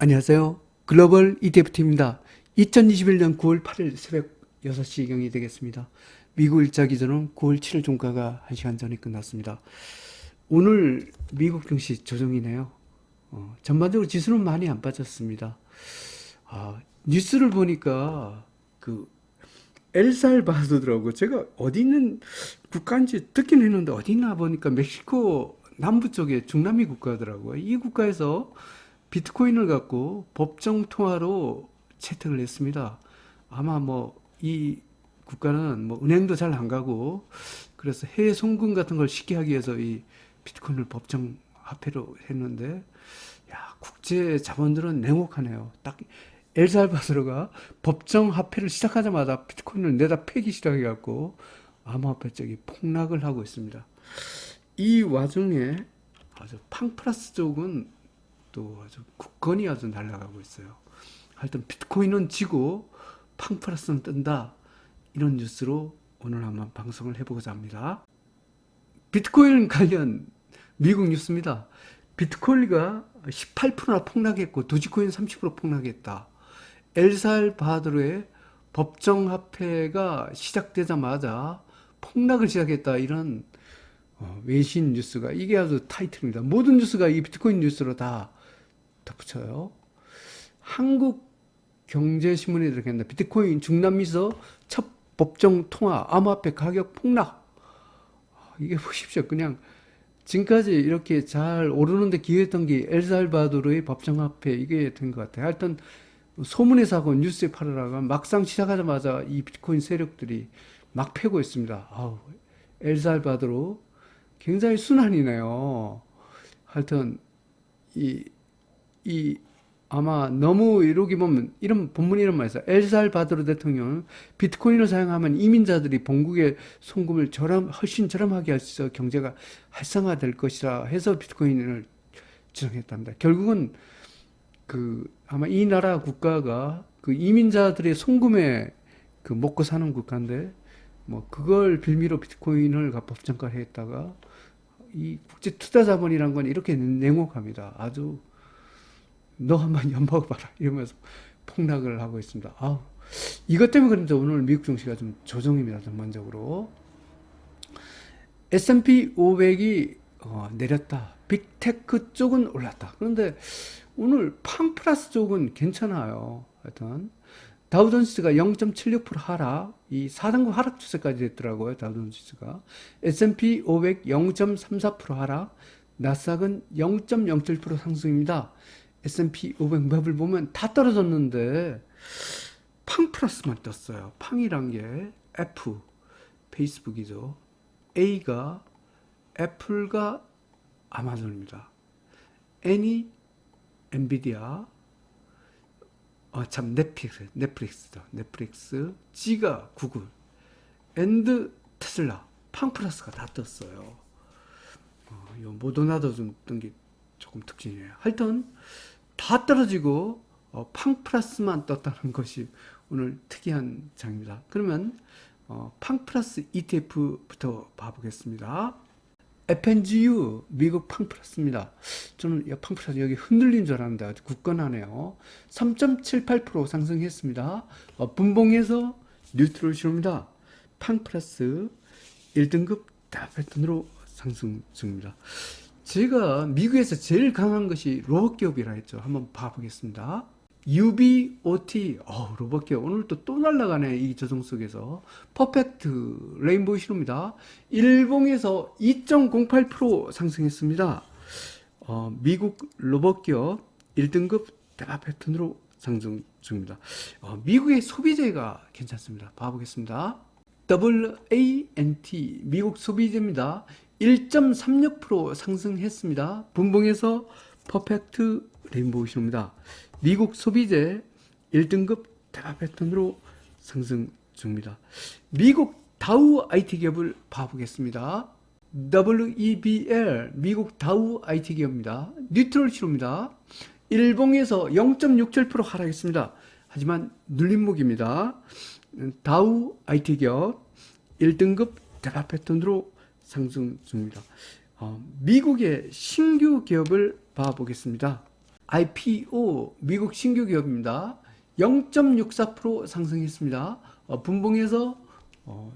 안녕하세요. 글로벌 ETFT입니다. 2021년 9월 8일 새벽 6시경이 되겠습니다. 미국 일자 기준은 9월 7일 종가가 1시간 전에 끝났습니다. 오늘 미국 증시 조정이네요. 전반적으로 지수는 많이 안 빠졌습니다. 뉴스를 보니까 엘살바도르라고 제가 어디 있는 국가인지 듣긴 했는데 어디 있나 보니까 멕시코 남부 쪽에 중남미 국가더라고요. 이 국가에서 비트코인을 갖고 법정 통화로 채택을 했습니다. 아마 이 국가는 은행도 잘 안 가고 그래서 해외 송금 같은 걸 쉽게 하기 위해서 이 비트코인을 법정 화폐로 했는데 국제 자본들은 냉혹하네요. 딱 엘살바도르가 법정 화폐를 시작하자마자 비트코인을 내다 패기 시작해갖고 암호화폐 쪽이 폭락을 하고 있습니다. 이 와중에 아주 팡플러스 쪽은 또 아주 굳건히 아주 날아가고 있어요. 하여튼 비트코인은 지고 팡플러스는 뜬다. 이런 뉴스로 오늘 한번 방송을 해보고자 합니다. 비트코인 관련 미국 뉴스입니다. 비트코인가 18%나 폭락했고 도지코인 30% 폭락했다. 엘살바도르의 법정화폐가 시작되자마자 폭락을 시작했다. 이런 외신 뉴스가 이게 아주 타이틀입니다. 모든 뉴스가 이 비트코인 뉴스로 다 덧붙여요. 한국경제신문에 이렇게 했는데 비트코인 중남미에서 첫 법정 통화 암호화폐 가격 폭락. 이게 보십시오. 그냥 지금까지 이렇게 잘 오르는데 기여했던 게 엘살바도르의 법정화폐 이게 된 것 같아요. 하여튼 소문에 사고 뉴스에 팔으라가 막상 시작하자마자 이 비트코인 세력들이 막 패고 있습니다. 엘살바도르 굉장히 순환이네요. 하여튼 이 아마 너무 이러기 보면 이런 본문 이런 말이 있어요. 엘살바도르 대통령은 비트코인을 사용하면 이민자들이 본국의 송금을 훨씬 저렴하게 할 수 있어 경제가 활성화될 것이라 해서 비트코인을 지정했답니다. 결국은 아마 이 나라 국가가 이민자들의 송금에 먹고 사는 국가인데 그걸 빌미로 비트코인을 법정화를 했다가 이 국제 투자 자본이란 건 이렇게 냉혹합니다. 아주 너 한번 엿먹어봐라 이러면서 폭락을 하고 있습니다. 이것 때문에 그런지 오늘 미국 증시가 좀 조정입니다. 전반적으로 S&P 500이 내렸다. 빅테크 쪽은 올랐다. 그런데 오늘 팡플러스 쪽은 괜찮아요. 하여튼 다우존스가 0.76% 하락, 이 4단계 하락 추세까지 됐더라고요. 다우존스가 S&P 500 0.34% 하락, 나스닥은 0.07% 상승입니다. S&P 500 맵을 보면 다 떨어졌는데 팡플러스만 떴어요. 팡이란 게 F, 페이스북이죠. A가 애플과 아마존입니다. N이 엔비디아, 넷플릭스다. 넷플릭스, G가 구글, 엔드 테슬라, 팡플러스가 다 떴어요. 요 모더나도 좀 뜬 게 조금 특징이에요. 하여튼 다 떨어지고 팡플러스만 떴다는 것이 오늘 특이한 장입니다. 그러면 팡플러스 ETF부터 봐보겠습니다. FNGU 미국 팡플러스입니다. 저는 이 팡플러스 여기 흔들린 줄 알았는데 아주 굳건하네요. 3.78% 상승했습니다. 분봉에서 뉴트럴 신호입니다. 팡플러스 1등급 패턴으로 상승 중입니다. 제가 미국에서 제일 강한 것이 로봇 기업이라 했죠. 한번 봐보겠습니다. UBOT, 로봇 기업 오늘 또 날아가네. 이 조정 속에서 퍼펙트 레인보우 신호입니다. 일봉에서 2.08% 상승했습니다. 미국 로봇 기업 1등급 대박 패턴으로 상승 중입니다. 미국의 소비재가 괜찮습니다. 봐보겠습니다. WANT 미국 소비재입니다. 1.36% 상승했습니다. 분봉에서 퍼펙트 레인보우 신호입니다. 미국 소비재 1등급 대박 패턴으로 상승 중입니다. 미국 다우 IT 기업을 봐보겠습니다. WEBL 미국 다우 IT 기업입니다. 뉴트럴 신호입니다. 일봉에서 0.67% 하락했습니다. 하지만 눌림목입니다. 다우 IT 기업 1등급 대박 패턴으로 상승 중입니다. 미국의 신규 기업을 봐보겠습니다. IPO 미국 신규 기업입니다. 0.64% 상승했습니다. 분봉에서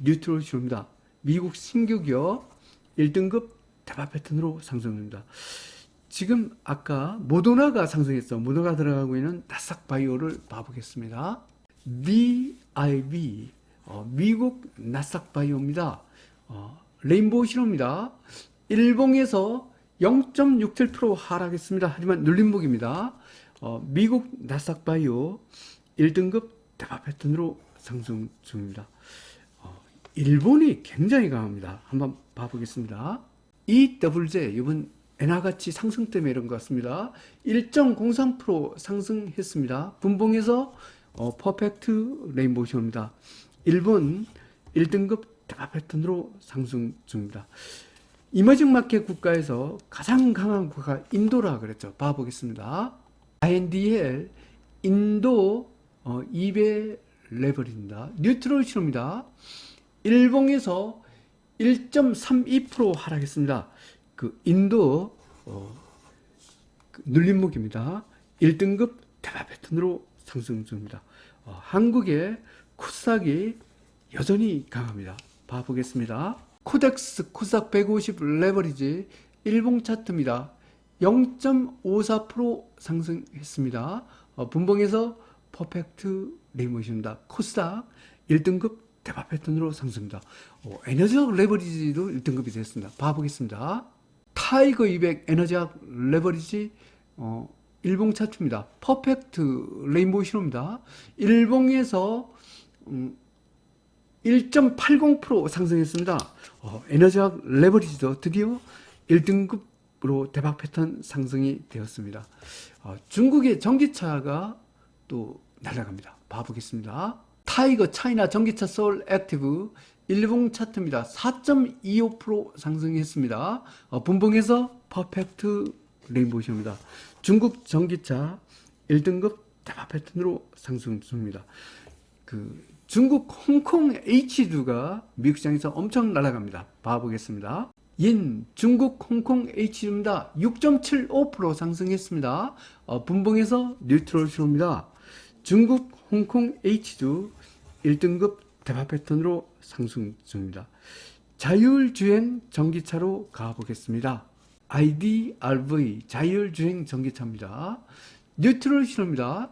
뉴트럴 실업입니다. 미국 신규 기업 1등급 대박 패턴으로 상승합니다. 지금 아까 모더나가 상승했어. 모더나가 들어가고 있는 나스닥 바이오를 봐보겠습니다. BIB 미국 나스닥 바이오입니다. 레인보우 신호입니다. 일봉에서 0.67% 하락했습니다. 하지만 눌림목입니다. 미국 나스닥 바이오 1등급 대박 패턴으로 상승 중입니다. 일본이 굉장히 강합니다. 한번 봐보겠습니다. EWJ 이번 엔화가치 상승 때문에 이런 것 같습니다. 1.03% 상승했습니다. 분봉에서 퍼펙트 레인보우 신호입니다. 일본 1등급 대박 패턴으로 상승 중입니다. 이머징 마켓 국가에서 가장 강한 국가가 인도라 그랬죠. 봐보겠습니다. INDL 인도 2배 레벨입니다. 뉴트럴 신호입니다. 일봉에서 1.32% 하락했습니다. 그 인도 눌림목입니다. 1등급 대박 패턴으로 상승 중입니다. 한국의 코스닥이 여전히 강합니다. 봐보겠습니다. 코덱스 코스닥 150 레버리지 일봉 차트입니다. 0.54% 상승했습니다. 분봉에서 퍼펙트 레이모션입니다. 코스닥 1등급 대박 패턴으로 상승입니다. 에너지학 레버리지도 1등급이 됐습니다. 봐보겠습니다. 타이거 200 에너지학 레버리지 일봉 차트입니다. 퍼펙트 레인보우 신호입니다. 일봉에서 1.80% 상승했습니다. 에너지학 레버리지도 드디어 1등급으로 대박 패턴 상승이 되었습니다. 중국의 전기차가 또 날아갑니다. 봐보겠습니다. 타이거 차이나 전기차 서울 액티브 일봉 차트입니다. 4.25% 상승했습니다. 분봉에서 퍼펙트 레인보우 신호입니다. 중국 전기차 1등급 대박 패턴으로 상승 중입니다. 중국 홍콩 H2가 미국 시장에서 엄청 날아갑니다. 봐보겠습니다. 인 중국 홍콩 H2입니다. 6.75% 상승했습니다. 분봉에서 뉴트럴 신호입니다. 중국 홍콩 H2 1등급 대박 패턴으로 상승 중입니다. 자율주행 전기차로 가보겠습니다. IDRV 자율주행 전기차입니다. 뉴트럴 신호입니다.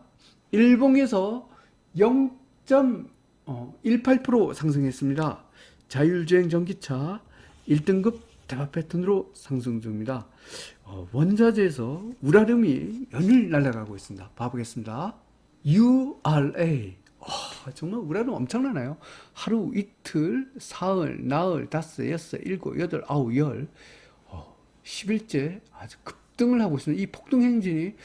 일봉에서 0.18% 상승했습니다. 자율주행 전기차 1등급 대박 패턴으로 상승 중입니다. 원자재에서 우라늄이 연일 날아가고 있습니다. 봐보겠습니다. URA 정말 우라늄 엄청나나요? 하루, 이틀, 사흘, 나흘, 다섯, 여섯, 일곱, 여덟, 아홉, 열 10일째 아주 급등을 하고 있습니다. 이 폭등 행진이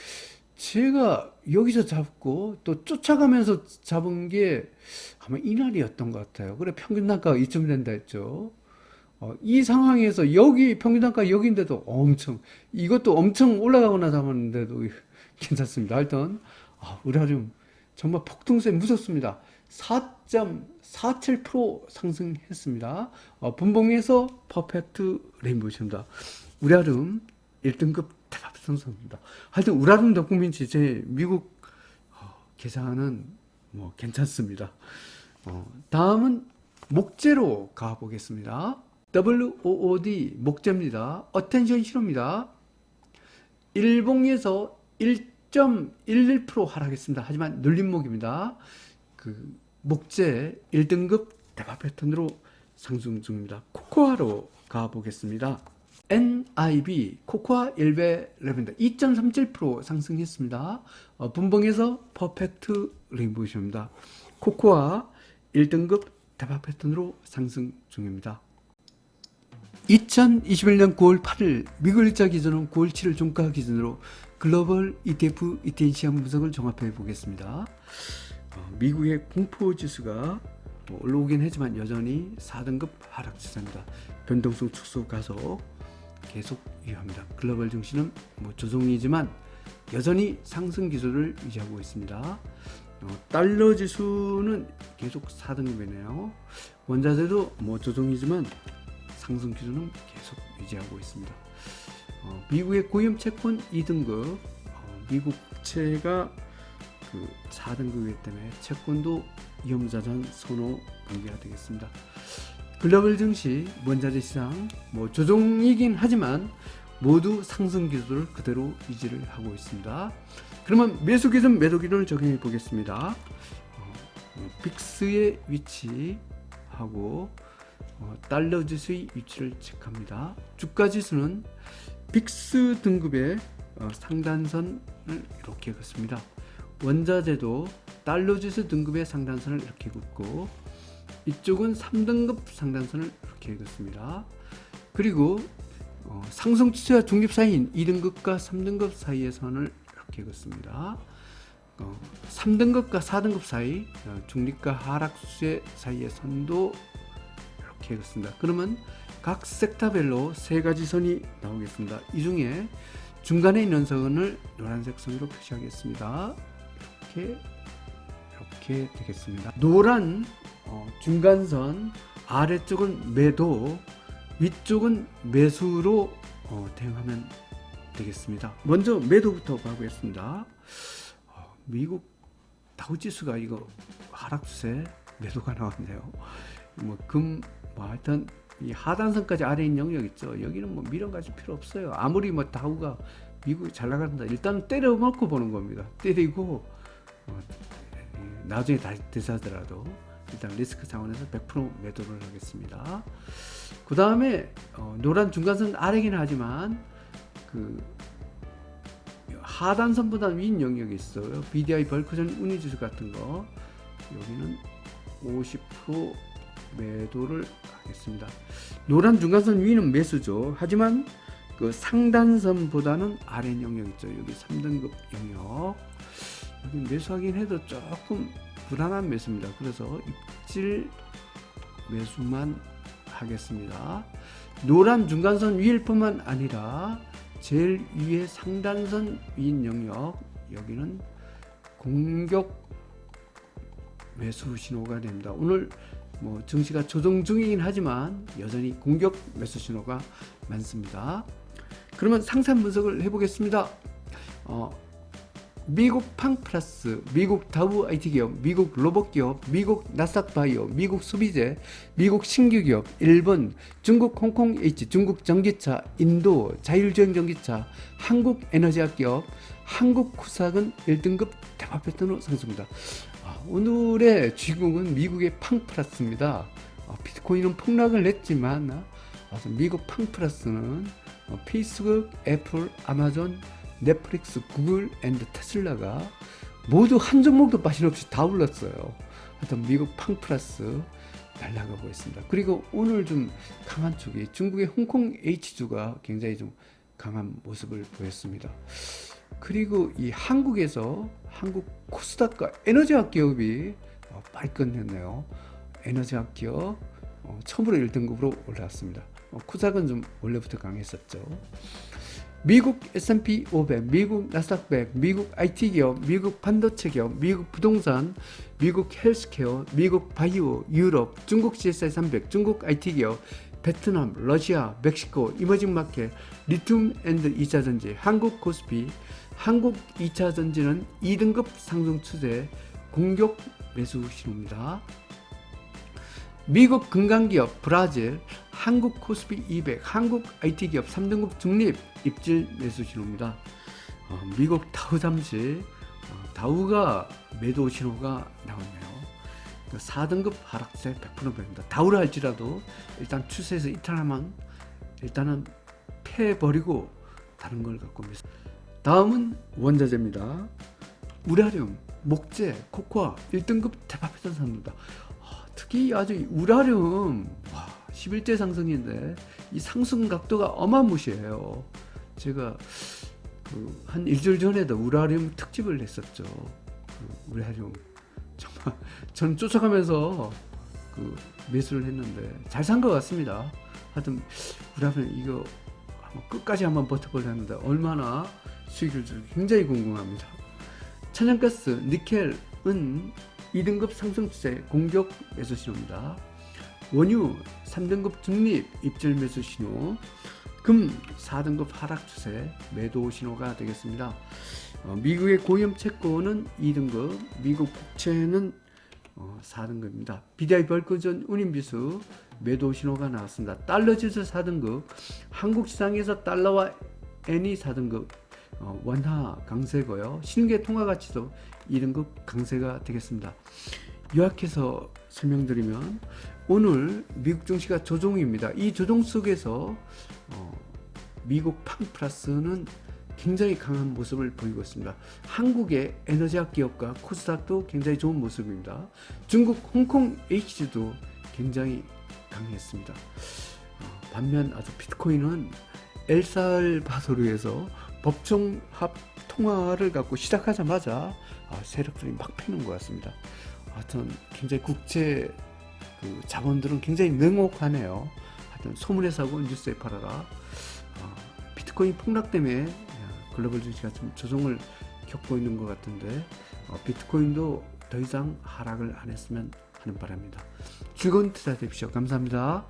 제가 여기서 잡고 또 쫓아가면서 잡은 게 아마 이날이었던 것 같아요. 그래 평균 단가가 이쯤 된다 했죠. 이 상황에서 여기 평균 단가 여기인데도 이것도 엄청 올라가거나 잡았는데도 괜찮습니다. 하여튼 우라늄 정말 폭등세 무섭습니다. 4.47% 상승했습니다. 분봉에서 퍼펙트 레인보우입니다. 우라늄 1등급 대박 상승입니다. 하여튼 우라늄 덕분인지 제 미국 계산은 괜찮습니다. 다음은 목재로 가보겠습니다. WOOD 목재입니다. 어텐션 신호입니다. 일봉에서 1.11% 하락했습니다. 하지만 눌림목입니다. 목재 1등급 대박 패턴으로 상승 중입니다. 코코아로 가보겠습니다. NIB 코코아 1배 레벨입니다. 2.37% 상승했습니다. 분봉에서 퍼펙트 레인보우입니다. 코코아 1등급 대박 패턴으로 상승 중입니다. 2021년 9월 8일 미국 일자 기준은 9월 7일 종가 기준으로 글로벌 ETF, ETN 시장 분석을 종합해 보겠습니다. 미국의 공포지수가 올라오긴 하지만 여전히 4등급 하락 추세입니다. 변동성 축소 가속 계속 유효합니다. 글로벌 증시는 조정이지만 여전히 상승 기조를 유지하고 있습니다. 달러 지수는 계속 4등급이네요. 원자재도 조정이지만 상승 기조는 계속 유지하고 있습니다. 미국의 고위험 채권 2등급 미국 국채가 그 4등급이기 때문에 채권도 위험자산 선호 관계가 되겠습니다. 글로벌 증시, 원자재 시장 조정이긴 하지만 모두 상승 기조를 그대로 유지를 하고 있습니다. 그러면 매수 기준, 매도 기준을 적용해 보겠습니다. 빅스의 위치하고 달러 지수의 위치를 체크합니다. 주가 지수는 빅스 등급의 상단선을 이렇게 긋습니다. 원자재도 달러 지수 등급의 상단선을 이렇게 긋고 이쪽은 3등급 상단선을 이렇게 긋습니다. 그리고 상승 추세와 중립 사이인 2등급과 3등급 사이의 선을 이렇게 긋습니다. 3등급과 4등급 사이, 중립과 하락 추세 사이의 선도 이렇게 긋습니다. 그러면 각 섹터별로 세 가지 선이 나오겠습니다. 이 중에 중간에 있는 선을 노란색 선으로 표시하겠습니다. 이렇게 되겠습니다. 노란 중간선, 아래쪽은 매도, 위쪽은 매수로 대응하면 되겠습니다. 먼저 매도부터 가보겠습니다. 미국 다우지수가 이거 하락 추세 매도가 나왔네요. 하여튼 이 하단선까지 아래 있는 영역 있죠. 여기는 밀어가질 필요 없어요. 아무리 다우가 미국이 잘 나간다, 일단 때려 먹고 보는 겁니다. 때리고 나중에 다시 되사더라도 일단 리스크 차원에서 100% 매도를 하겠습니다. 그 다음에 노란 중간선 아래긴 하지만 그 하단선보다 위 영역이 있어요. BDI 벌크전 운이지수 같은 거, 여기는 50% 매도를 하겠습니다. 노란 중간선 위는 매수죠. 하지만 그 상단선보다는 아래 영역 있죠. 여기 3등급 영역, 여기 매수하긴 해도 조금 불안한 매수입니다. 그래서 입질 매수만 하겠습니다. 노란 중간선 위일 뿐만 아니라 제일 위에 상단선 위인 영역, 여기는 공격 매수 신호가 됩니다. 오늘 증시가 조정 중이긴 하지만 여전히 공격 매수 신호가 많습니다. 그러면 상세 분석을 해보겠습니다. 미국 팡플러스, 미국 다우 IT 기업, 미국 로봇 기업, 미국 나스닥 바이오, 미국 소비재, 미국 신규 기업, 일본, 중국 홍콩 H, 중국 전기차, 인도 자율주행 전기차, 한국 에너지학 기업, 한국 코스닥은 1등급 대박 패턴으로 상승합니다. 오늘의 주인공은 미국의 팡플러스입니다. 비트코인은 폭락을 했지만 미국 팡플러스는 페이스북, 애플, 아마존, 넷플릭스, 구글 앤드 테슬라가 모두 한 종목도 빠짐없이 다 올랐어요. 하여튼 미국 팡플러스 날아가고 있습니다. 그리고 오늘 좀 강한 쪽이 중국의 홍콩 H주가 굉장히 좀 강한 모습을 보였습니다. 그리고 이 한국에서 한국 코스닥과 에너지학 기업이 빨리 끝냈네요. 에너지학 기업 처음으로 1등급으로 올라왔습니다. 코스닥은 좀 원래부터 강했었죠. 미국 S&P 500, 미국 나스닥 100, 미국 IT 기업, 미국 반도체 기업, 미국 부동산, 미국 헬스케어, 미국 바이오, 유럽, 중국 CSI 300, 중국 IT 기업, 베트남, 러시아, 멕시코, 이머징 마켓, 리튬 앤드 2차전지, 한국 코스피, 한국 2차전지는 2등급 상승 추세, 공격 매수 신호입니다. 미국 금강기업, 브라질, 한국 코스피 200, 한국 IT기업 3등급 중립 입질 매수 신호입니다. 미국 다우 잠시 다우가 매도 신호가 나왔네요. 4등급 하락세 100%입니다. 다우를 할지라도 일단 추세에서 이탈하면 일단은 패버리고 다른 걸 갖고 매수. 다음은 원자재입니다. 우라늄, 목재, 코코아 1등급 대박 패턴 삽니다. 특히 아주 우라늄 11대 상승인데 이 상승 각도가 어마무시해요. 제가 한 일주일 전에도 우라늄 특집을 했었죠. 우라늄 정말 저는 쫓아가면서 매수를 했는데 잘 산 것 같습니다. 하여튼 우라늄 이거 끝까지 한번 버텨보려는데 얼마나 수익을 줄지 굉장히 궁금합니다. 천연가스, 니켈은 2등급 상승 추세 공격 매수 신호입니다. 원유 3등급 중립 입질 매수 신호, 금 4등급 하락 추세 매도 신호가 되겠습니다. 미국의 고위험 채권은 2등급, 미국 국채는 4등급입니다. BDI 벌크전 운임지수 매도 신호가 나왔습니다. 달러 지수 4등급, 한국 시장에서 달러와 엔이 4등급, 원화 강세고요. 신계 통화 가치도 2등급 강세가 되겠습니다. 요약해서 설명드리면 오늘 미국 증시가 조종입니다. 이 조종 속에서 미국 팡 플러스는 굉장히 강한 모습을 보이고 있습니다. 한국의 에너지학 기업과 코스닥도 굉장히 좋은 모습입니다. 중국 홍콩 HG도 굉장히 강했습니다. 반면 아주 비트코인은 엘살바도르에서 법정합 통화를 갖고 시작하자마자 세력들이 막 패는 것 같습니다. 하여튼 굉장히 국제 자본들은 굉장히 냉혹하네요. 하여튼 소문에 사고 뉴스에 팔아라. 비트코인 폭락 때문에 글로벌 증시가 좀 조정을 겪고 있는 것 같은데 비트코인도 더 이상 하락을 안 했으면 하는 바람입니다. 즐거운 투자 되십시오. 감사합니다.